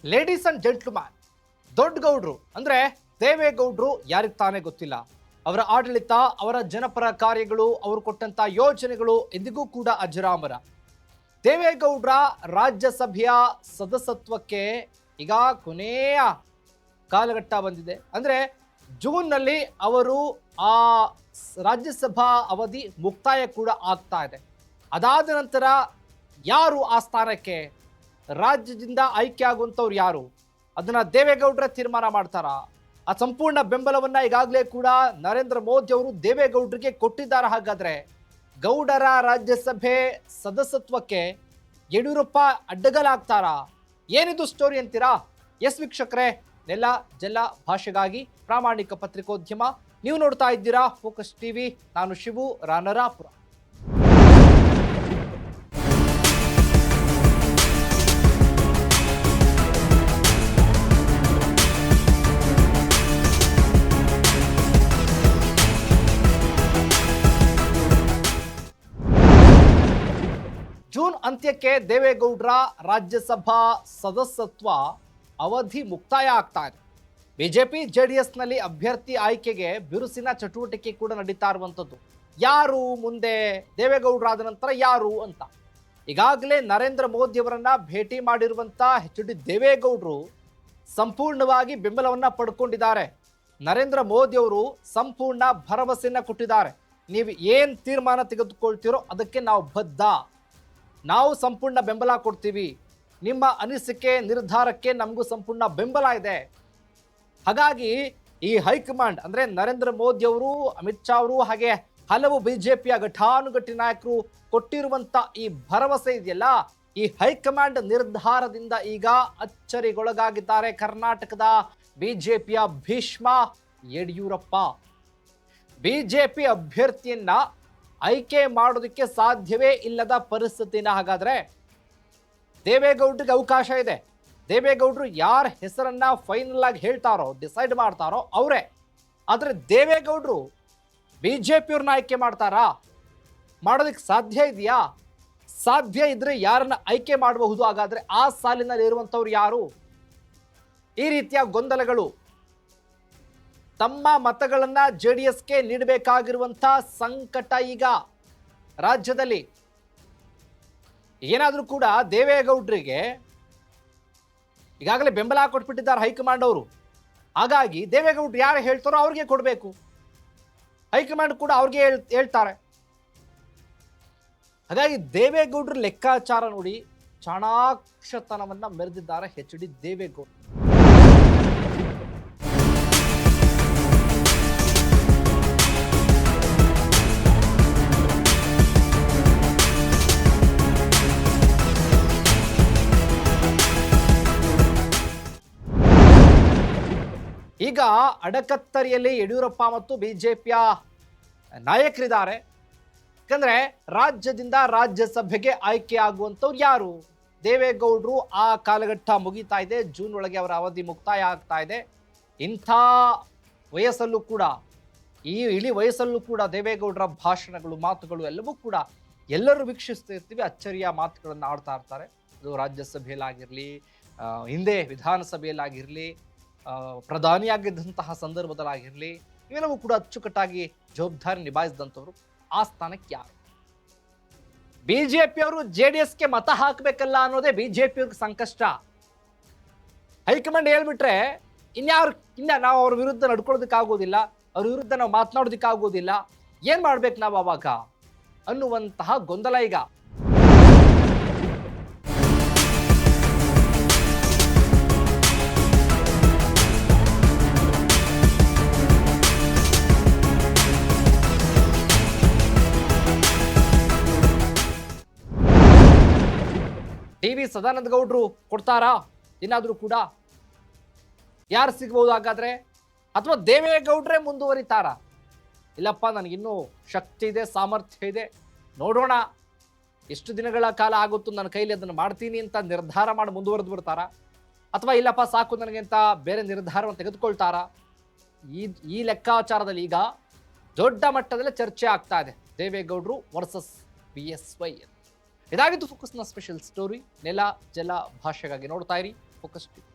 Ladies and gentleman, ದೊಡ್ಡ ಗೌಡ್ರು ಅಂದ್ರೆ ದೇವೇಗೌಡರು ಯಾರಿಗೆ ತಾನೇ ಗೊತ್ತಿಲ್ಲ. ಅವರ ಆಡಳಿತ, ಅವರ ಜನಪರ ಕಾರ್ಯಗಳು, ಅವರು ಕೊಟ್ಟಂತ ಯೋಜನೆಗಳು ಎಂದಿಗೂ ಕೂಡ ಅಜರಾಮರ. ದೇವೇಗೌಡರ ರಾಜ್ಯಸಭೆಯ ಸದಸ್ಯತ್ವಕ್ಕೆ ಈಗ ಕೊನೆಯ ಕಾಲಘಟ್ಟ ಬಂದಿದೆ. ಅಂದ್ರೆ ಜೂನ್ನಲ್ಲಿ ಅವರು ಆ ರಾಜ್ಯಸಭಾ ಅವಧಿ ಮುಕ್ತಾಯ ಕೂಡ ಆಗ್ತಾ ಇದೆ. ಅದಾದ ನಂತರ ಯಾರು ಆ ಸ್ಥಾನಕ್ಕೆ ರಾಜ್ಯದಿಂದ ಆಯ್ಕೆ ಆಗುವಂಥವ್ರು ಯಾರು, ಅದನ್ನ ದೇವೇಗೌಡರೇ ತೀರ್ಮಾನ ಮಾಡ್ತಾರ? ಆ ಸಂಪೂರ್ಣ ಬೆಂಬಲವನ್ನ ಈಗಾಗಲೇ ಕೂಡ ನರೇಂದ್ರ ಮೋದಿ ಅವರು ದೇವೇಗೌಡರಿಗೆ ಕೊಟ್ಟಿದ್ದಾರೆ. ಹಾಗಾದ್ರೆ ಗೌಡರ ರಾಜ್ಯಸಭೆ ಸದಸ್ಯತ್ವಕ್ಕೆ ಯಡಿಯೂರಪ್ಪ ಅಡ್ಡಗಲಾಗ್ತಾರಾ? ಏನಿದು ಸ್ಟೋರಿ ಅಂತೀರಾ? ಎಸ್ ವೀಕ್ಷಕರೇ, ನೆಲ ಜಲ ಭಾಷೆಗಾಗಿ ಪ್ರಾಮಾಣಿಕ ಪತ್ರಿಕೋದ್ಯಮ, ನೀವು ನೋಡ್ತಾ ಇದ್ದೀರಾ ಫೋಕಸ್ ಟಿವಿ. ನಾನು ಶಿವು ರಾನರಾಪುರ. ಜೂನ್ ಅಂತ್ಯಕ್ಕೆ ದೇವೇಗೌಡರ ರಾಜ್ಯಸಭಾ ಸದಸ್ಯತ್ವ ಅವಧಿ ಮುಕ್ತಾಯ ಆಗ್ತಾ ಇದೆ. ಬಿಜೆಪಿ ಜೆಡಿಎಸ್ನಲ್ಲಿ ಅಭ್ಯರ್ಥಿ ಆಯ್ಕೆಗೆ ಬಿರುಸಿನ ಚಟುವಟಿಕೆ ಕೂಡ ನಡೀತಾ ಇರುವಂಥದ್ದು. ಯಾರು ಮುಂದೆ ದೇವೇಗೌಡರಾದ ನಂತರ ಯಾರು ಅಂತ ಈಗಾಗಲೇ ನರೇಂದ್ರ ಮೋದಿ ಅವರನ್ನ ಭೇಟಿ ಮಾಡಿರುವಂಥ ಎಚ್.ಡಿ. ದೇವೇಗೌಡರು ಸಂಪೂರ್ಣವಾಗಿ ಬೆಂಬಲವನ್ನ ಪಡ್ಕೊಂಡಿದ್ದಾರೆ. ನರೇಂದ್ರ ಮೋದಿ ಅವರು ಸಂಪೂರ್ಣ ಭರವಸೆಯನ್ನ ಕೊಟ್ಟಿದ್ದಾರೆ. ನೀವು ಏನು ತೀರ್ಮಾನ ತೆಗೆದುಕೊಳ್ತೀರೋ ಅದಕ್ಕೆ ನಾವು ಬದ್ಧ, ನಾವು ಸಂಪೂರ್ಣ ಬೆಂಬಲ ಕೊಡ್ತೀವಿ, ನಿಮ್ಮ ಅನಿಸಿಕೆ ನಿರ್ಧಾರಕ್ಕೆ ನಮಗೂ ಸಂಪೂರ್ಣ ಬೆಂಬಲ ಇದೆ. ಹಾಗಾಗಿ ಈ ಹೈಕಮಾಂಡ್ ಅಂದ್ರೆ ನರೇಂದ್ರ ಮೋದಿ ಅವರು, ಅಮಿತ್ ಶಾ ಅವರು, ಹಾಗೆ ಹಲವು ಬಿಜೆಪಿಯ ಘಟಾನುಘಟಿ ನಾಯಕರು ಕೊಟ್ಟಿರುವಂತ ಈ ಭರವಸೆ ಇದೆಯಲ್ಲ, ಈ ಹೈಕಮಾಂಡ್ ನಿರ್ಧಾರದಿಂದ ಈಗ ಅಚ್ಚರಿಗೊಳಗಾಗಿದ್ದಾರೆ ಕರ್ನಾಟಕದ ಬಿಜೆಪಿಯ ಭೀಷ್ಮ ಯಡಿಯೂರಪ್ಪ. ಬಿಜೆಪಿ ಅಭ್ಯರ್ಥಿಯನ್ನ ಆಯ್ಕೆ ಮಾಡೋದಕ್ಕೆ ಸಾಧ್ಯವೇ ಇಲ್ಲದ ಪರಿಸ್ಥಿತಿನ ಹಾಗಾದ್ರೆ ದೇವೇಗೌಡರಿಗೆ ಅವಕಾಶ ಇದೆ. ದೇವೇಗೌಡರು ಯಾರ ಹೆಸರನ್ನ ಫೈನಲ್ ಆಗಿ ಹೇಳ್ತಾರೋ, ಡಿಸೈಡ್ ಮಾಡ್ತಾರೋ ಅವರೇ. ಆದರೆ ದೇವೇಗೌಡರು ಬಿಜೆಪಿಯವ್ರನ್ನ ಆಯ್ಕೆ ಮಾಡ್ತಾರಾ? ಮಾಡೋದಕ್ಕೆ ಸಾಧ್ಯ ಇದೆಯಾ? ಸಾಧ್ಯ ಇದ್ರೆ ಯಾರನ್ನ ಆಯ್ಕೆ ಮಾಡಬಹುದು? ಹಾಗಾದ್ರೆ ಆ ಸಾಲಿನಲ್ಲಿ ಇರುವಂಥವ್ರು ಯಾರು? ಈ ರೀತಿಯ ಗೊಂದಲಗಳು, ತಮ್ಮ ಮತಗಳನ್ನ ಜೆಡಿಎಸ್ಗೆ ನೀಡಬೇಕಾಗಿರುವಂಥ ಸಂಕಟ ಈಗ ರಾಜ್ಯದಲ್ಲಿ. ಏನಾದರೂ ಕೂಡ ದೇವೇಗೌಡರಿಗೆ ಈಗಾಗಲೇ ಬೆಂಬಲ ಕೊಟ್ಬಿಟ್ಟಿದ್ದಾರೆ ಹೈಕಮಾಂಡ್ ಅವರು. ಹಾಗಾಗಿ ದೇವೇಗೌಡರು ಯಾರು ಹೇಳ್ತಾರೋ ಅವ್ರಿಗೆ ಕೊಡಬೇಕು, ಹೈಕಮಾಂಡ್ ಕೂಡ ಅವ್ರಿಗೆ ಹೇಳ್ತಾರೆ. ಹಾಗಾಗಿ ದೇವೇಗೌಡರ ಲೆಕ್ಕಾಚಾರ ನೋಡಿ, ಚಾಣಾಕ್ಷತನವನ್ನ ಮೆರೆದಿದ್ದಾರೆ ಎಚ್.ಡಿ. ದೇವೇಗೌಡ. ಈಗ ಅಡಕತ್ತರಿಯಲ್ಲಿ ಯಡಿಯೂರಪ್ಪ ಮತ್ತು ಬಿಜೆಪಿಯ ನಾಯಕರಿದ್ದಾರೆ. ಯಾಕಂದ್ರೆ ರಾಜ್ಯದಿಂದ ರಾಜ್ಯಸಭೆಗೆ ಆಯ್ಕೆ ಆಗುವಂಥವ್ರು ಯಾರು? ದೇವೇಗೌಡರು ಆ ಕಾಲಘಟ್ಟ ಮುಗಿತಾ ಇದೆ, ಜೂನ್ ಒಳಗೆ ಅವರ ಅವಧಿ ಮುಕ್ತಾಯ ಆಗ್ತಾ ಇದೆ. ಇಂಥ ವಯಸ್ಸಲ್ಲೂ ಕೂಡ, ಈ ಇಳಿ ವಯಸ್ಸಲ್ಲೂ ಕೂಡ ದೇವೇಗೌಡರ ಭಾಷಣಗಳು, ಮಾತುಗಳು ಎಲ್ಲವೂ ಕೂಡ ಎಲ್ಲರೂ ವೀಕ್ಷಿಸ್ತಿರ್ತೀವಿ. ಅಚ್ಚರಿಯ ಮಾತುಗಳನ್ನು ಆಡ್ತಾ ಇರ್ತಾರೆ. ಅದು ರಾಜ್ಯಸಭೆಯಲ್ಲಾಗಿರಲಿ, ಹಿಂದೆ ವಿಧಾನಸಭೆಯಲ್ಲಾಗಿರಲಿ, ಪ್ರಧಾನಿಯಾಗಿದ್ದಂತಹ ಸಂದರ್ಭದಲ್ಲಾಗಿರಲಿ, ಇವೆಲ್ಲವೂ ಕೂಡ ಅಚ್ಚುಕಟ್ಟಾಗಿ ಜವಾಬ್ದಾರಿ ನಿಭಾಯಿಸಿದಂಥವ್ರು. ಆ ಸ್ಥಾನಕ್ಕೆ ಯಾರು? ಬಿಜೆಪಿಯವರು ಜೆಡಿಎಸ್ಗೆ ಮತ ಹಾಕಬೇಕಲ್ಲ ಅನ್ನೋದೇ ಬಿಜೆಪಿಯವ್ರಿಗೆ ಸಂಕಷ್ಟ. ಹೈಕಮಾಂಡ್ ಹೇಳ್ಬಿಟ್ರೆ ಇನ್ನ ನಾವು ಅವ್ರ ವಿರುದ್ಧ ನಡ್ಕೊಳ್ಳೋದಕ್ಕಾಗೋದಿಲ್ಲ, ಅವ್ರ ವಿರುದ್ಧ ನಾವು ಮಾತನಾಡೋದಕ್ಕಾಗೋದಿಲ್ಲ, ಏನ್ ಮಾಡ್ಬೇಕು ನಾವು ಅವಾಗ ಅನ್ನುವಂತಹ ಗೊಂದಲ ಈಗ. ಟಿ.ವಿ. ಸದಾನಂದ ಗೌಡರು ಕೊಡ್ತಾರಾ? ಏನಾದರೂ ಕೂಡ ಯಾರು ಸಿಗ್ಬೋದು ಹಾಗಾದ್ರೆ? ಅಥವಾ ದೇವೇಗೌಡರೇ ಮುಂದುವರಿತಾರಾ? ಇಲ್ಲಪ್ಪ, ನನಗಿನ್ನೂ ಶಕ್ತಿ ಇದೆ, ಸಾಮರ್ಥ್ಯ ಇದೆ, ನೋಡೋಣ ಎಷ್ಟು ದಿನಗಳ ಕಾಲ ಆಗುತ್ತೋ ನನ್ನ ಕೈಲಿ ಅದನ್ನು ಮಾಡ್ತೀನಿ ಅಂತ ನಿರ್ಧಾರ ಮಾಡಿ ಮುಂದುವರೆದು ಬಿಡ್ತಾರಾ? ಅಥವಾ ಇಲ್ಲಪ್ಪ ಸಾಕು ನನಗೆ ಅಂತ ಬೇರೆ ನಿರ್ಧಾರವನ್ನು ತೆಗೆದುಕೊಳ್ತಾರಾ? ಈ ಲೆಕ್ಕಾಚಾರದಲ್ಲಿ ಈಗ ದೊಡ್ಡ ಮಟ್ಟದಲ್ಲಿ ಚರ್ಚೆ ಆಗ್ತಾ ಇದೆ, ದೇವೇಗೌಡರು ವರ್ಸಸ್ BSY. ಇದಾಗಿತ್ತು ಫೋಕಸ್ನ ಸ್ಪೆಷಲ್ ಸ್ಟೋರಿ. ನೆಲ ಜಲ ಭಾಷೆಗಾಗಿ ನೋಡ್ತಾ ಇರಿ ಫೋಕಸ್ ಟಿವಿ.